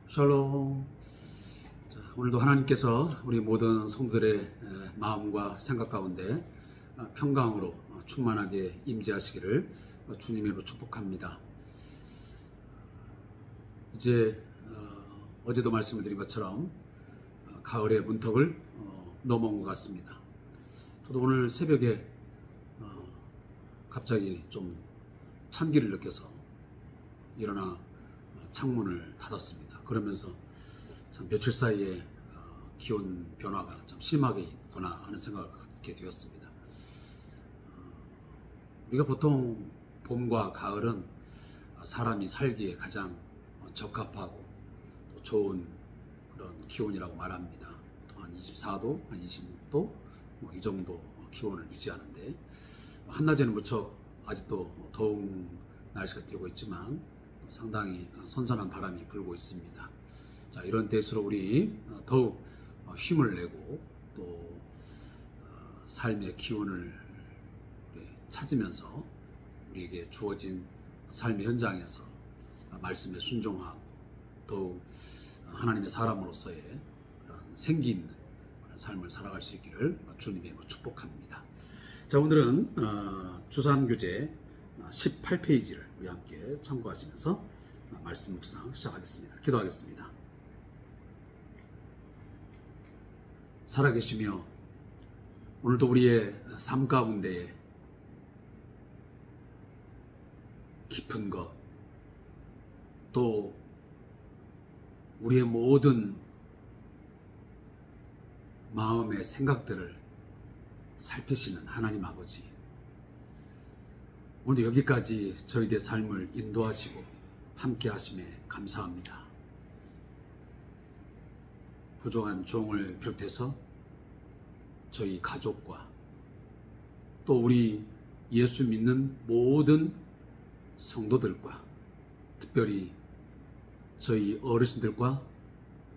샬롬. 자, 오늘도 하나님께서 우리 모든 성도들의 마음과 생각 가운데 평강으로 충만하게 임재하시기를 주님의 이름으로 축복합니다. 이제 어제도 말씀을 드린 것처럼 가을의 문턱을 넘어온 것 같습니다. 저도 오늘 새벽에 갑자기 좀 찬기를 느껴서 일어나 창문을 닫았습니다. 그러면서 참 며칠 사이에 기온 변화가 좀 심하게 있구나 하는 생각을 갖게 되었습니다. 우리가 보통 봄과 가을은 사람이 살기에 가장 적합하고 또 좋은 그런 기온이라고 말합니다. 한 24도, 한 26도 이 정도 기온을 유지하는데 한낮에는 무척 아직도 더운 날씨가 되고 있지만 상당히 선선한 바람이 불고 있습니다. 자, 이런 때일수록 우리 더욱 힘을 내고 또 삶의 기운을 찾으면서 우리에게 주어진 삶의 현장에서 말씀에 순종하고 더욱 하나님의 사람으로서의 그런 생기 있는 그런 삶을 살아갈 수 있기를 주님의 이름으로 축복합니다. 자, 오늘은 주산규제 18페이지를 우리 함께 참고하시면서 말씀 묵상 시작하겠습니다. 기도하겠습니다. 살아계시며 오늘도 우리의 삶 가운데에 깊은 것, 또 우리의 모든 마음의 생각들을 살피시는 하나님 아버지, 오늘도 여기까지 저희들의 삶을 인도하시고 함께 하심에 감사합니다. 부족한 종을 비롯해서 저희 가족과 또 우리 예수 믿는 모든 성도들과 특별히 저희 어르신들과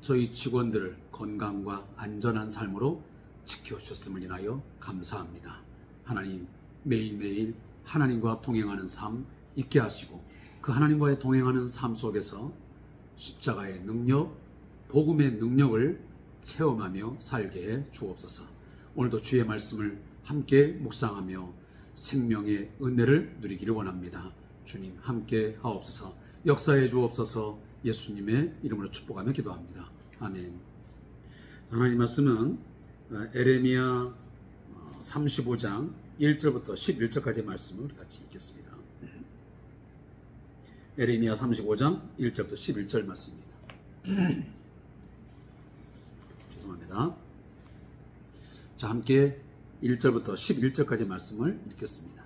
저희 직원들 건강과 안전한 삶으로 지켜주셨음을 인하여 감사합니다. 하나님, 매일매일 하나님과 동행하는 삶 있게 하시고 그 하나님과의 동행하는 삶 속에서 십자가의 능력, 복음의 능력을 체험하며 살게 해 주옵소서. 오늘도 주의 말씀을 함께 묵상하며 생명의 은혜를 누리기를 원합니다. 주님 함께 하옵소서. 역사해 주옵소서. 예수님의 이름으로 축복하며 기도합니다. 아멘. 하나님 말씀은 에레미야 35장 1절부터 11절까지의 말씀을 같이 읽겠습니다. 에레미야 35장 1절부터 11절 말씀입니다. 죄송합니다. 자, 함께 1절부터 11절까지 말씀을 읽겠습니다.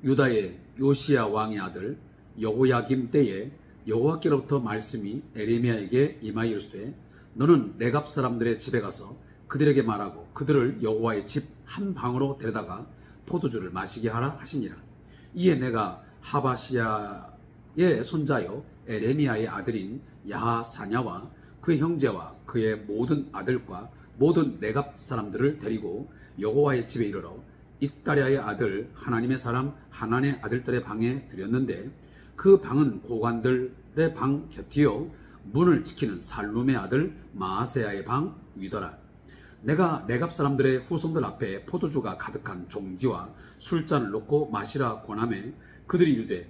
유다의 요시야 왕의 아들 여호야김 때에 여호와께로부터 말씀이 에레미야에게 임하여 이르시되 너는 레갑 사람들의 집에 가서 그들에게 말하고 그들을 여호와의 집 한 방으로 데려다가 포도주를 마시게 하라 하시니라. 이에 내가 하바시야의 손자여 에레미야의 아들인 야하사냐와 그의 형제와 그의 모든 아들과 모든 레갑 사람들을 데리고 여호와의 집에 이르러 잇가랴의 아들 하나님의 사람 하난의 아들들의 방에 들였는데 그 방은 고관들의 방 곁이요 문을 지키는 살룸의 아들 마아세야의 방 위더라. 내가 레갑 사람들의 후손들 앞에 포도주가 가득한 종지와 술잔을 놓고 마시라 권하매 그들이 이르되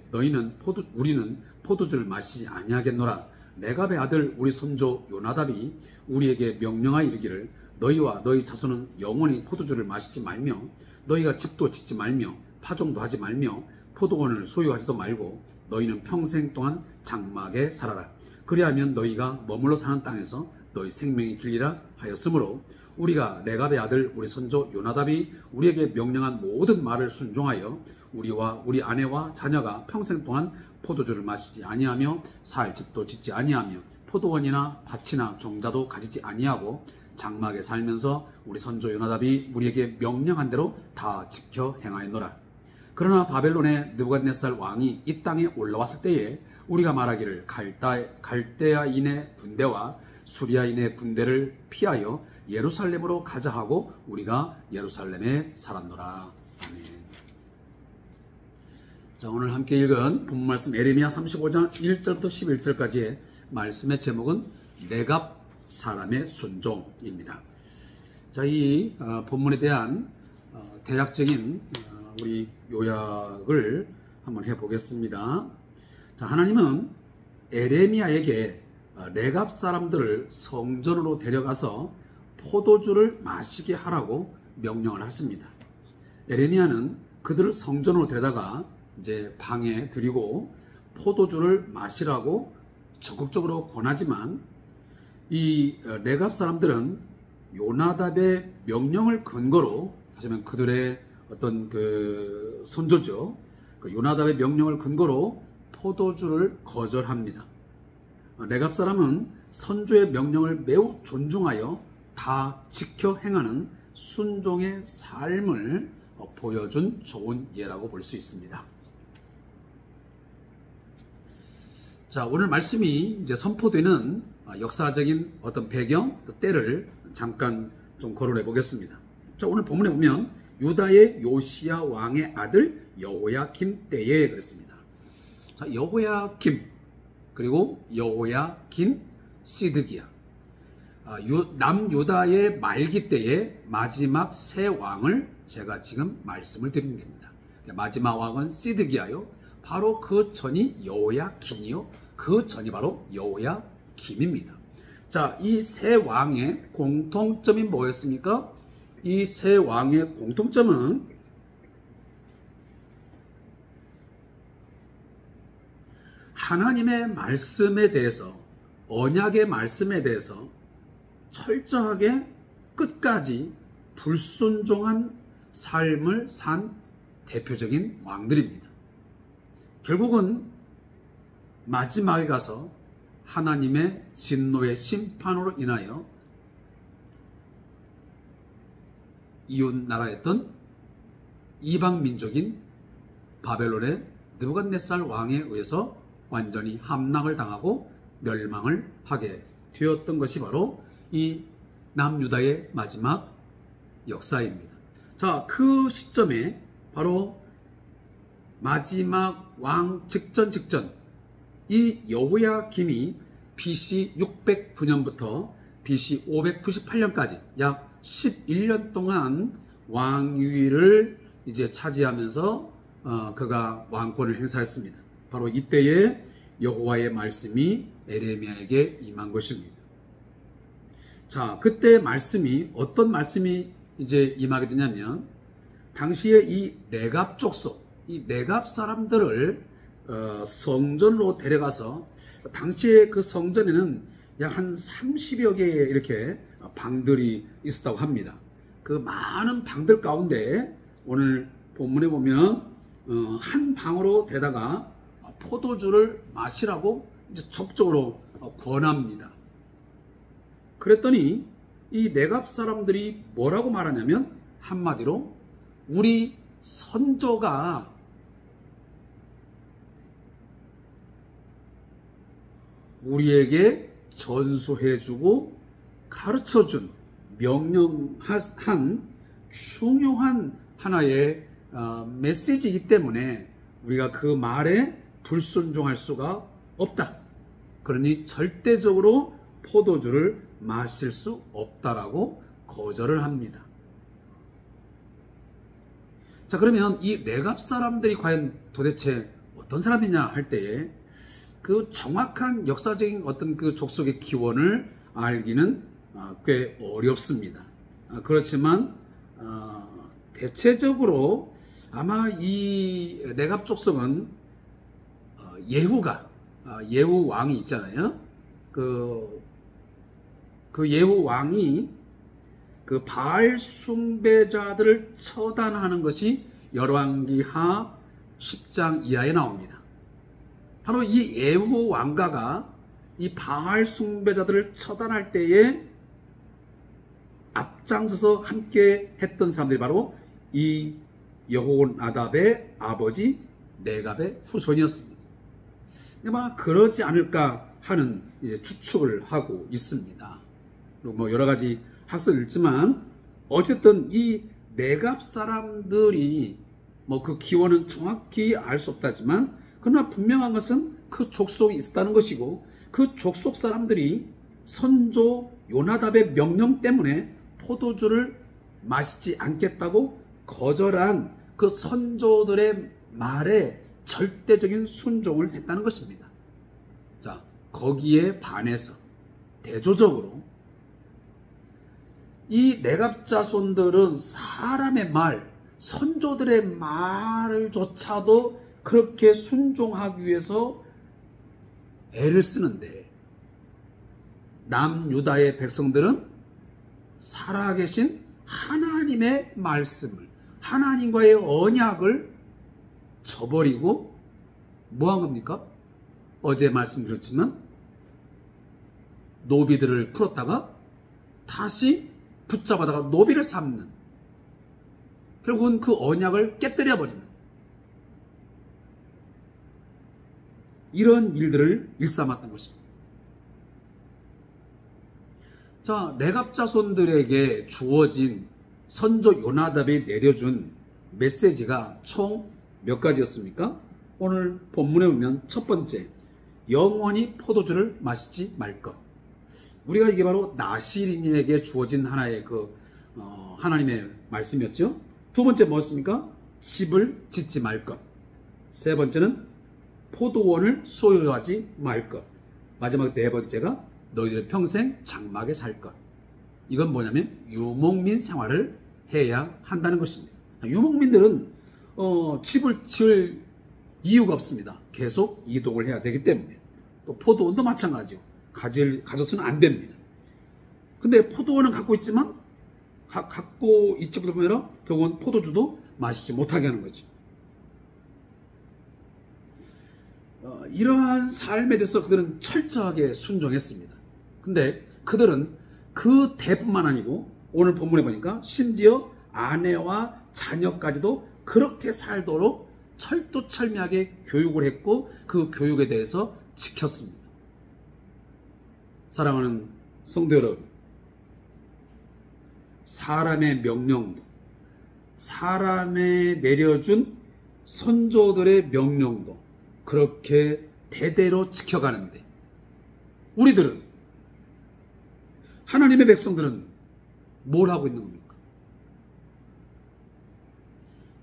우리는 포도주를 마시지 아니하겠노라. 레갑의 아들 우리 손조 요나답이 우리에게 명령하여 이르기를 너희와 너희 자손은 영원히 포도주를 마시지 말며 너희가 집도 짓지 말며 파종도 하지 말며 포도원을 소유하지도 말고 너희는 평생 동안 장막에 살아라. 그리하면 너희가 머물러 사는 땅에서 너희 생명이 길리라 하였으므로 우리가 레갑의 아들 우리 손조 요나답이 우리에게 명령한 모든 말을 순종하여 우리와 우리 아내와 자녀가 평생 동안 포도주를 마시지 아니하며 살 집도 짓지 아니하며 포도원이나 밭이나 종자도 가지지 아니하고 장막에 살면서 우리 손조 요나답이 우리에게 명령한 대로 다 지켜 행하였노라. 그러나 바벨론의 느부갓네살 왕이 이 땅에 올라왔을 때에 우리가 말하기를 갈대아인의 군대와 수리아인의 군대를 피하여 예루살렘으로 가자 하고 우리가 예루살렘에 살았노라. 아멘. 자, 오늘 함께 읽은 본문 말씀 에레미야 35장 1절부터 11절까지의 말씀의 제목은 레갑 사람의 순종입니다. 자, 이 본문에 대한 대략적인 우리 요약을 한번 해보겠습니다. 자, 하나님은 에레미야에게 레갑 사람들을 성전으로 데려가서 포도주를 마시게 하라고 명령을 하십니다. 에레미야는 그들을 성전으로 데려다가 이제 방에 들이고 포도주를 마시라고 적극적으로 권하지만 이 레갑 사람들은 요나답의 명령을 근거로, 하지만 그들의 어떤 그 선조죠, 그 요나답의 명령을 근거로 포도주를 거절합니다. 레갑 사람은 선조의 명령을 매우 존중하여 다 지켜 행하는 순종의 삶을 보여준 좋은 예라고 볼 수 있습니다. 자, 오늘 말씀이 이제 선포되는 역사적인 어떤 배경, 그 때를 잠깐 좀 거론해 보겠습니다. 자, 오늘 본문에 보면 유다의 요시야 왕의 아들 여호야김 때에 그랬습니다. 자, 여호야김 그리고 여호야긴 시드기야, 남유다의 말기 때의 마지막 세 왕을 제가 지금 말씀을 드리는 겁니다. 마지막 왕은 시드기야요, 바로 그 전이 여호야긴이요, 그 전이 바로 여호야김입니다. 자, 이 세 왕의 공통점이 뭐였습니까? 이 세 왕의 공통점은 하나님의 말씀에 대해서, 언약의 말씀에 대해서 철저하게 끝까지 불순종한 삶을 산 대표적인 왕들입니다. 결국은 마지막에 가서 하나님의 진노의 심판으로 인하여 이웃 나라였던 이방 민족인 바벨론의 느부갓네살 왕에 의해서 완전히 함락을 당하고 멸망을 하게 되었던 것이 바로 이 남유다의 마지막 역사입니다. 자, 그 시점에 바로 마지막 왕 직전 이 여호야김이 BC 609년부터 BC 598년까지 약 11년 동안 왕위를 이제 차지하면서 그가 왕권을 행사했습니다. 바로 이때에 여호와의 말씀이 에레미야에게 임한 것입니다. 자, 그때 말씀이 어떤 말씀이 이제 임하게 되냐면, 당시에 이 레갑 족속, 이 레갑 사람들을 성전으로 데려가서, 당시에 그 성전에는 약 한 30여 개의 이렇게 방들이 있었다고 합니다. 그 많은 방들 가운데 오늘 본문에 보면 한 방으로 데다가 포도주를 마시라고 이제 적극적으로 권합니다. 그랬더니 이 레갑 사람들이 뭐라고 말하냐면, 한마디로 우리 선조가 우리에게 전수해주고 가르쳐준, 명령한 중요한 하나의 메시지이기 때문에 우리가 그 말에 불순종할 수가 없다. 그러니 절대적으로 포도주를 마실 수 없다라고 거절을 합니다. 자, 그러면 이 레갑 사람들이 과연 도대체 어떤 사람이냐 할 때에 그 정확한 역사적인 어떤 그 족속의 기원을 알기는 꽤 어렵습니다. 그렇지만 대체적으로 아마 이 레갑 족속은 예후 왕이 있잖아요. 그 예후 왕이 그 바알 숭배자들을 처단하는 것이 열왕기하 10장 이하에 나옵니다. 바로 이 예후 왕가가 이 바알 숭배자들을 처단할 때에 앞장서서 함께 했던 사람들이 바로 이 여호나답의 아버지 레갑의 후손이었습니다. 아마 그러지 않을까 하는 이제 추측을 하고 있습니다. 그리고 뭐 여러 가지 학설이 있지만 어쨌든 이 레갑 사람들이 뭐 그 기원은 정확히 알 수 없다지만, 그러나 분명한 것은 그 족속이 있었다는 것이고, 그 족속 사람들이 선조 요나답의 명령 때문에 포도주를 마시지 않겠다고 거절한 그 선조들의 말에 절대적인 순종을 했다는 것입니다. 자, 거기에 반해서 대조적으로 이 내갑 자손들은 사람의 말, 선조들의 말조차도 그렇게 순종하기 위해서 애를 쓰는데, 남유다의 백성들은 살아계신 하나님의 말씀을, 하나님과의 언약을 저버리고 뭐 한 겁니까? 어제 말씀드렸지만 노비들을 풀었다가 다시 붙잡아다가 노비를 삼는, 결국은 그 언약을 깨뜨려 버리는 이런 일들을 일삼았던 것입니다. 자, 레갑 자손들에게 주어진 선조 요나답이 내려준 메시지가 총 몇 가지였습니까? 오늘 본문에 보면 첫 번째, 영원히 포도주를 마시지 말 것. 우리가 이게 바로 나시린에게 주어진 하나의 하나님의 말씀이었죠. 두 번째 뭐였습니까? 집을 짓지 말 것. 세 번째는 포도원을 소유하지 말 것. 마지막 네 번째가 너희들의 평생 장막에 살 것. 이건 뭐냐면 유목민 생활을 해야 한다는 것입니다. 유목민들은 집을 지을 이유가 없습니다. 계속 이동을 해야 되기 때문에. 또 포도원도 마찬가지요. 가져서는 안 됩니다. 근데 포도원은 갖고 있지만 갖고 있지 못하면 아니라 결국은 포도주도 마시지 못하게 하는 거죠. 이러한 삶에 대해서 그들은 철저하게 순종했습니다. 근데 그들은 그 대뿐만 아니고 오늘 본문에 보니까 심지어 아내와 자녀까지도 그렇게 살도록 철두철미하게 교육을 했고 그 교육에 대해서 지켰습니다. 사랑하는 성도 여러분, 사람의 명령도, 사람의 내려준 선조들의 명령도 그렇게 대대로 지켜가는데, 우리들은, 하나님의 백성들은 뭘 하고 있는 겁니까?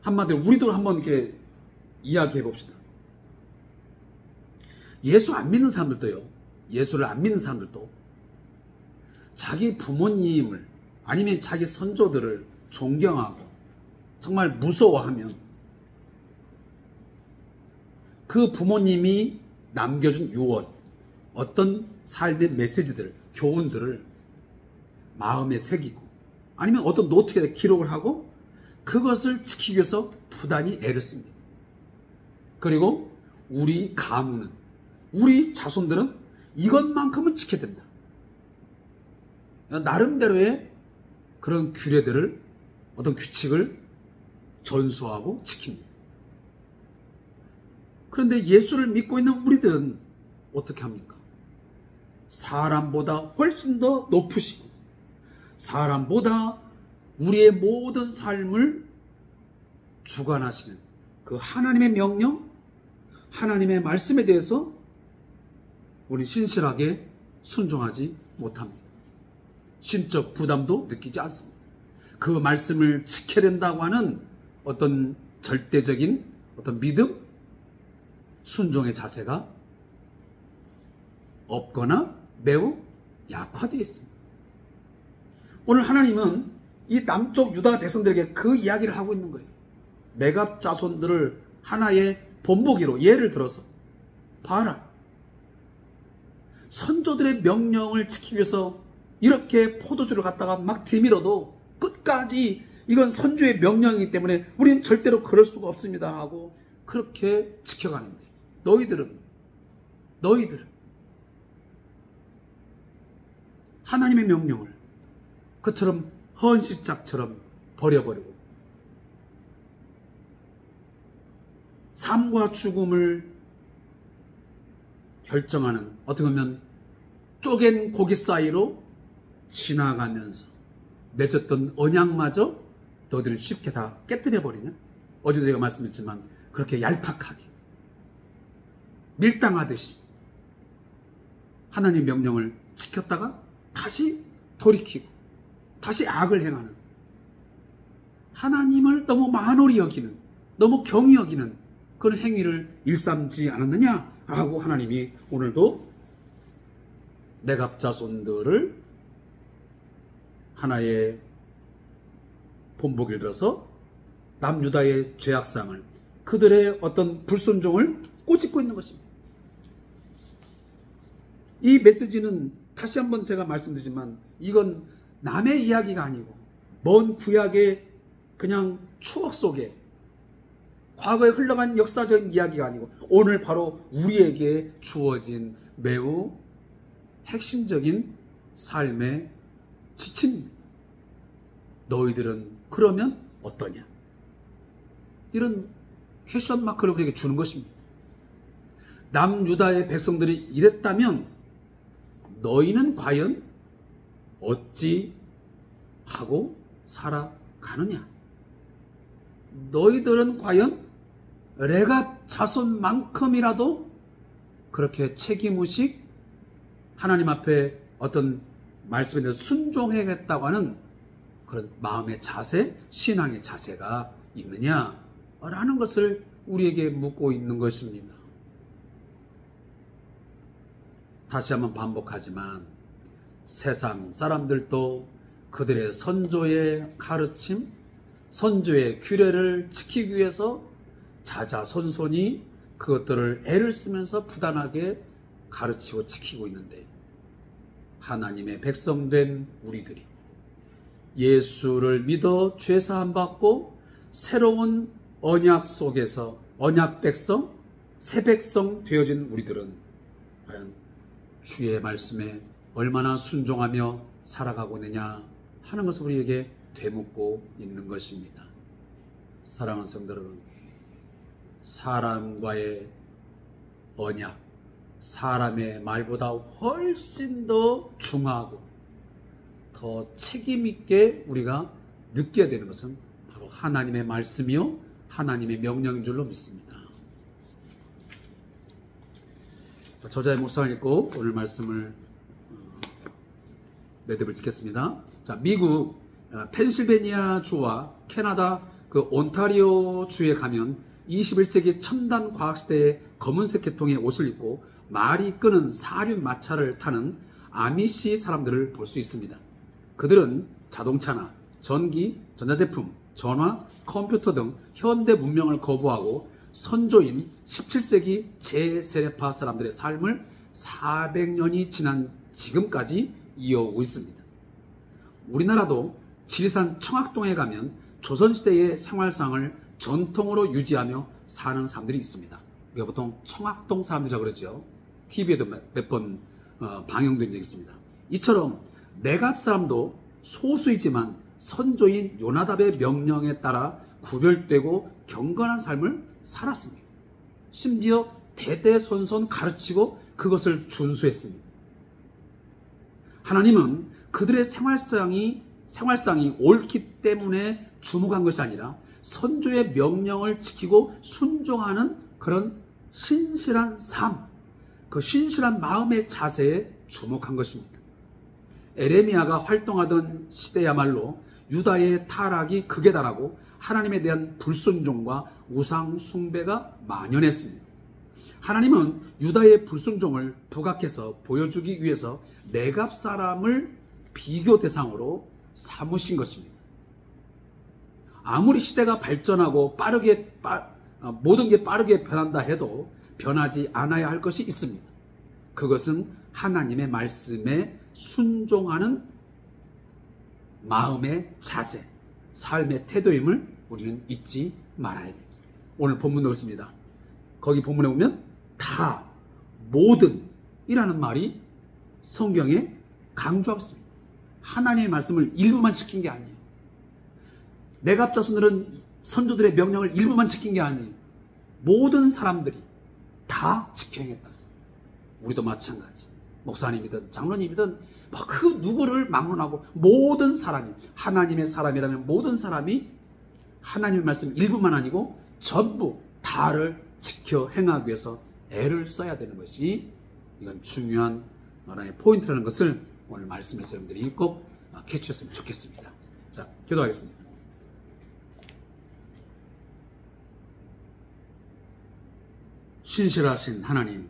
한마디로 우리도 한번 이렇게 이야기해 봅시다. 예수 안 믿는 사람들도요, 예수를 안 믿는 사람들도 자기 부모님을 아니면 자기 선조들을 존경하고 정말 무서워하면 그 부모님이 남겨준 유언, 어떤 삶의 메시지들, 교훈들을 마음에 새기고 아니면 어떤 노트에 기록을 하고 그것을 지키기 위해서 부단히 애를 씁니다. 그리고 우리 가문은, 우리 자손들은 이것만큼은 지켜야 된다. 나름대로의 그런 규례들을, 어떤 규칙을 전수하고 지킵니다. 그런데 예수를 믿고 있는 우리들은 어떻게 합니까? 사람보다 훨씬 더 높으시고 사람보다 우리의 모든 삶을 주관하시는 그 하나님의 명령, 하나님의 말씀에 대해서 우리 신실하게 순종하지 못합니다. 심적 부담도 느끼지 않습니다. 그 말씀을 지켜야 된다고 하는 어떤 절대적인 어떤 믿음, 순종의 자세가 없거나 매우 약화되어 있습니다. 오늘 하나님은 이 남쪽 유다 백성들에게 그 이야기를 하고 있는 거예요. 레갑 자손들을 하나의 본보기로 예를 들어서 봐라. 선조들의 명령을 지키기 위해서 이렇게 포도주를 갖다가 막 들밀어도 끝까지 이건 선조의 명령이기 때문에 우리는 절대로 그럴 수가 없습니다 하고 그렇게 지켜가는데, 너희들은 하나님의 명령을 그처럼 헌신짝처럼 버려버리고 삶과 죽음을 결정하는, 어떻게 보면 쪼갠 고기 사이로 지나가면서 맺었던 언약마저 너희들은 쉽게 다 깨뜨려버리냐? 어제도 제가 말씀했지만 그렇게 얄팍하게 밀당하듯이 하나님의 명령을 지켰다가 다시 돌이키고 다시 악을 행하는, 하나님을 너무 만홀히 여기는, 너무 경히 여기는 그런 행위를 일삼지 않았느냐라고 하나님이 오늘도 레갑 자손들을 하나의 본보기를 들어서 남유다의 죄악상을, 그들의 어떤 불순종을 꼬집고 있는 것입니다. 이 메시지는 다시 한번 제가 말씀드리지만 이건 남의 이야기가 아니고 먼 구약의 그냥 추억 속에 과거에 흘러간 역사적인 이야기가 아니고 오늘 바로 우리에게 주어진 매우 핵심적인 삶의 지침입니다. 너희들은 그러면 어떠냐? 이런 퀘션 마크를 우리에게 주는 것입니다. 남유다의 백성들이 이랬다면 너희는 과연 어찌 하고 살아가느냐? 너희들은 과연 레갑 자손만큼이라도 그렇게 책임의식, 하나님 앞에 어떤 말씀에 대해서 순종해야겠다고 하는 그런 마음의 자세, 신앙의 자세가 있느냐라는 것을 우리에게 묻고 있는 것입니다. 다시 한번 반복하지만 세상 사람들도 그들의 선조의 가르침, 선조의 규례를 지키기 위해서 자자손손이 그것들을 애를 쓰면서 부단하게 가르치고 지키고 있는데, 하나님의 백성된 우리들이 예수를 믿어 죄사함 받고 새로운 언약 속에서 언약 백성, 새 백성 되어진 우리들은 과연 주의 말씀에 얼마나 순종하며 살아가고 있느냐 하는 것을 우리에게 되묻고 있는 것입니다. 사랑하는 성도 여러분, 사람과의 언약, 사람의 말보다 훨씬 더 중하고 더 책임있게 우리가 느껴야 되는 것은 바로 하나님의 말씀이요 하나님의 명령인 줄로 믿습니다. 저자의 묵상을 읽고 오늘 말씀을 매듭을 짓겠습니다. 자, 미국 펜실베니아 주와 캐나다 그 온타리오 주에 가면 21세기 첨단 과학시대의 검은색 계통의 옷을 입고 말이 끄는 사륜 마차를 타는 아미시 사람들을 볼 수 있습니다. 그들은 자동차나 전기, 전자제품, 전화, 컴퓨터 등 현대 문명을 거부하고 선조인 17세기 제세례파 사람들의 삶을 400년이 지난 지금까지 이어오고 있습니다. 우리나라도 지리산 청학동에 가면 조선시대의 생활상을 전통으로 유지하며 사는 사람들이 있습니다. 우리가 보통 청학동 사람들이라고 그러죠. TV에도 몇 번 방영된 적이 있습니다. 이처럼 레갑 사람도 소수이지만 선조인 요나답의 명령에 따라 구별되고 경건한 삶을 살았습니다. 심지어 대대손손 가르치고 그것을 준수했습니다. 하나님은 그들의 생활상이 옳기 때문에 주목한 것이 아니라 선조의 명령을 지키고 순종하는 그런 신실한 삶, 그 신실한 마음의 자세에 주목한 것입니다. 에레미야가 활동하던 시대야말로 유다의 타락이 극에 달하고 하나님에 대한 불순종과 우상 숭배가 만연했습니다. 하나님은 유다의 불순종을 부각해서 보여주기 위해서 레갑 사람을 비교 대상으로 삼으신 것입니다. 아무리 시대가 발전하고 모든 게 빠르게 변한다 해도 변하지 않아야 할 것이 있습니다. 그것은 하나님의 말씀에 순종하는 마음의 자세, 삶의 태도임을 우리는 잊지 말아야 합니다. 오늘 본문도 그렇습니다. 거기 본문에 보면 다, 모든 이라는 말이 성경에 강조하고 있습니다. 하나님의 말씀을 일부만 지킨 게 아니에요. 레갑 자손들은 선조들의 명령을 일부만 지킨 게 아니에요. 모든 사람들이 다 지켜 행했다. 우리도 마찬가지. 목사님이든 장로님이든 그 누구를 막론하고 모든 사람이 하나님의 사람이라면 모든 사람이 하나님의 말씀 일부만 아니고 전부 다를 지켜 행하기 위해서 애를 써야 되는 것이 이건 중요한 하나의 포인트라는 것을 오늘 말씀에서 여러분들이 꼭 캐치했으면 좋겠습니다. 자, 기도하겠습니다. 신실하신 하나님,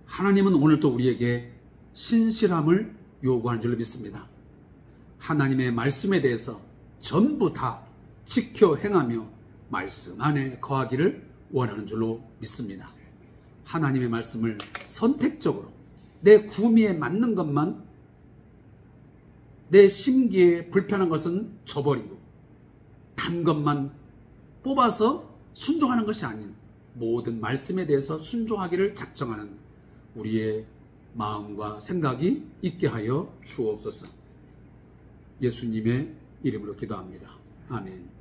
하나님은 오늘도 우리에게 신실함을 요구하는 줄로 믿습니다. 하나님의 말씀에 대해서 전부 다 지켜 행하며 말씀 안에 거하기를 원하는 줄로 믿습니다. 하나님의 말씀을 선택적으로 내 구미에 맞는 것만, 내 심기에 불편한 것은 저버리고 단 것만 뽑아서 순종하는 것이 아닌 모든 말씀에 대해서 순종하기를 작정하는 우리의 마음과 생각이 있게 하여 주옵소서. 예수님의 이름으로 기도합니다. 아멘.